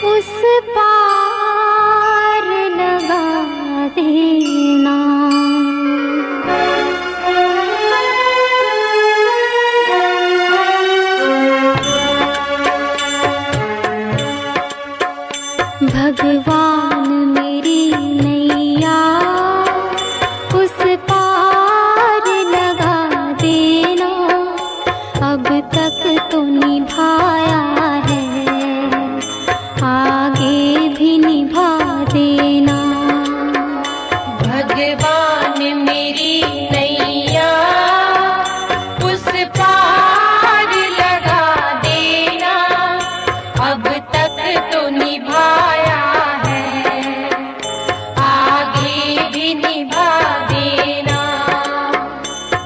उस पार लगा देना। भगवान मेरी नैया उस पार लगा देना। अब तक तो निभाया है, आगे भी निभा देना। भगवान मेरी नैया उस पार लगा देना। अब तक तो निभाया है, आगे भी निभा देना।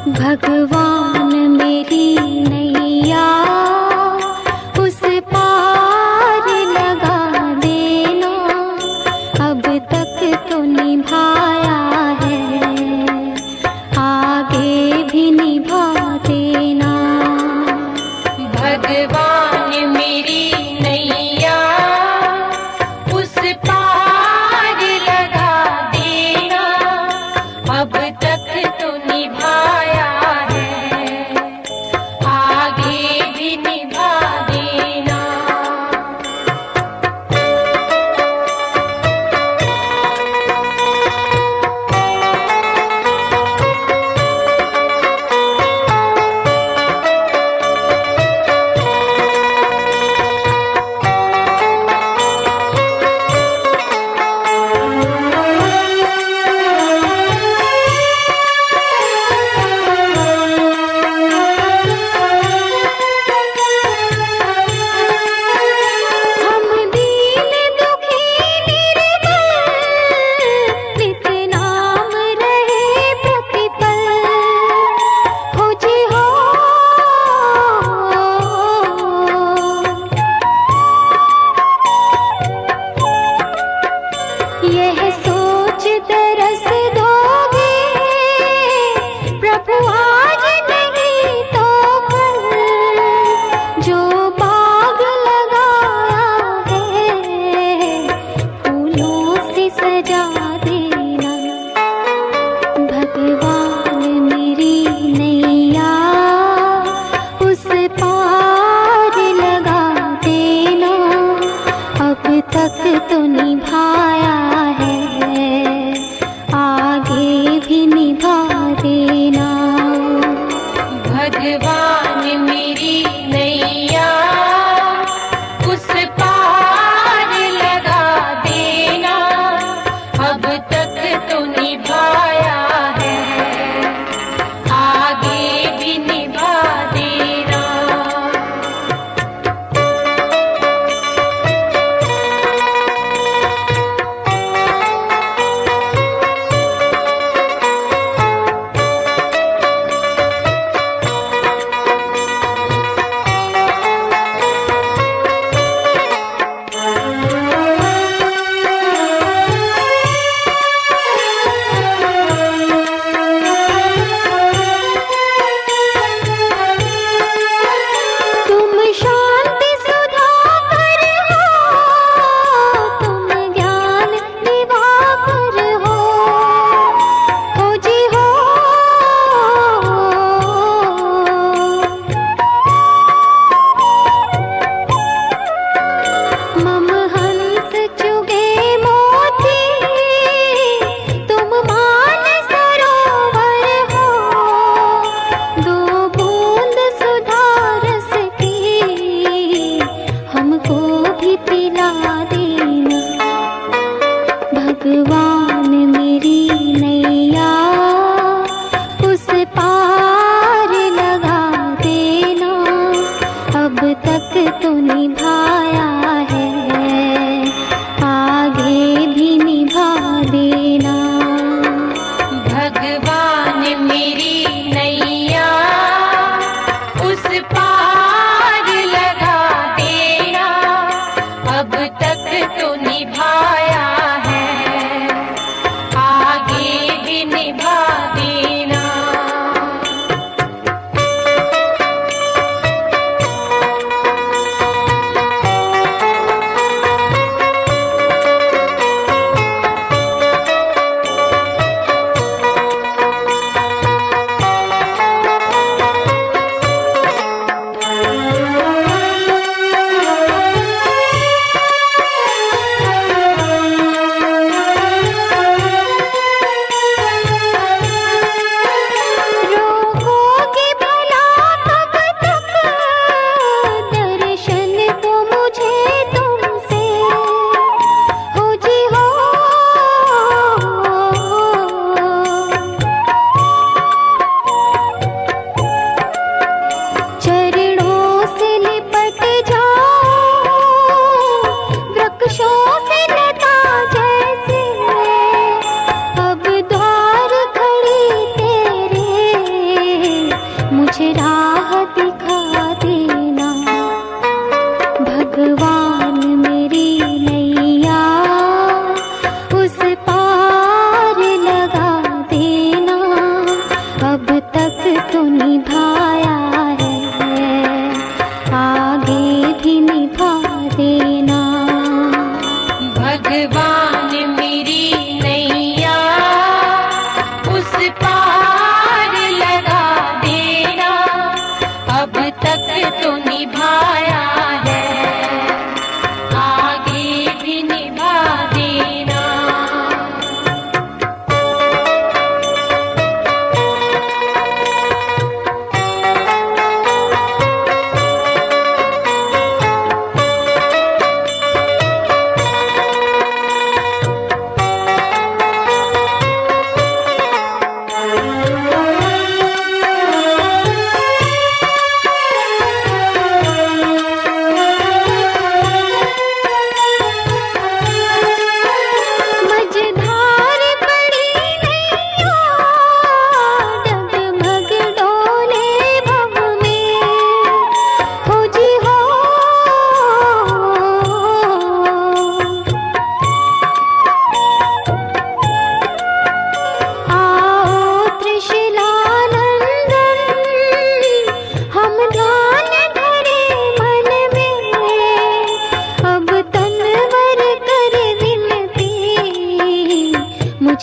भगवान मेरी नैया उस पार लगा देना। अब तक तो निभाया है, आगे भी निभा देना। भगवान मेरी नैया उस पार लगा देना। अब तक तो निभाया है, आगे भी निभा देना। हम दीन दुखी निर्बल, नित नाम रहे प्रतिपल। हो जी हो, यह सोच तरस दोगे प्रभु आज नहीं तो कल। जो बाग लगाया है फूलों से सजा देना। भगवान मेरी नैया उस पार लगा देना। अब तक तो निभाया है, आगे भी निभा देना। भगवान मेरी नैया उस पार लगा देना। अब तक तो निभाया है, आगे भी निभा देना। तुम शांति सुधा पर हो, तुम ज्ञान दिवाकर हो जी हो। मम हंस चुगे मोती, तुम मान सरोवर हो। दो बूंद सुधा रस की हमको भी पिला देना। भगवान मेरी नैया उस पार लगा देना। अब तक तो निभाया है, आगे भी निभा देना। भगवान मेरी नैया उस पार लगा देना। अब तक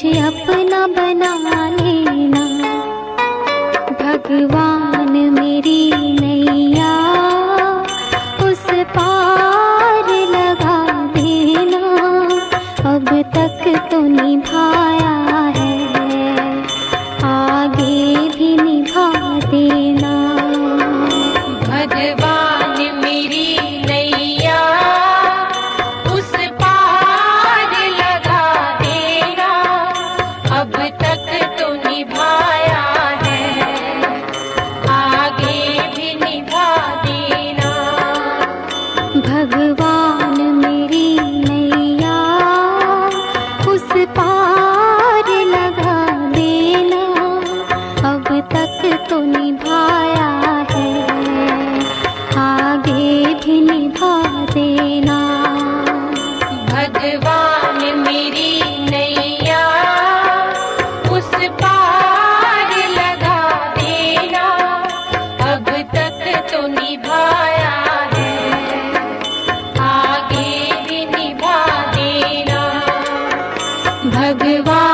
मुझे अपना बना लेना। भगवान मेरी नैया उस पार लगा देना। अब तक तो निभाया है, आगे भी निभा देना। भगवान मेरी नैया उस पार लगा देना। अब तक तो निभाया है, आगे भी निभा देना। भगवान मेरी नैया उस पार लगा देना। अब तक तो निभाया है, आगे भी निभा देना। भगवान मेरी नैया उस पार लगा देना। अब तक तो निभाया है, आगे भी निभा देना। भगवान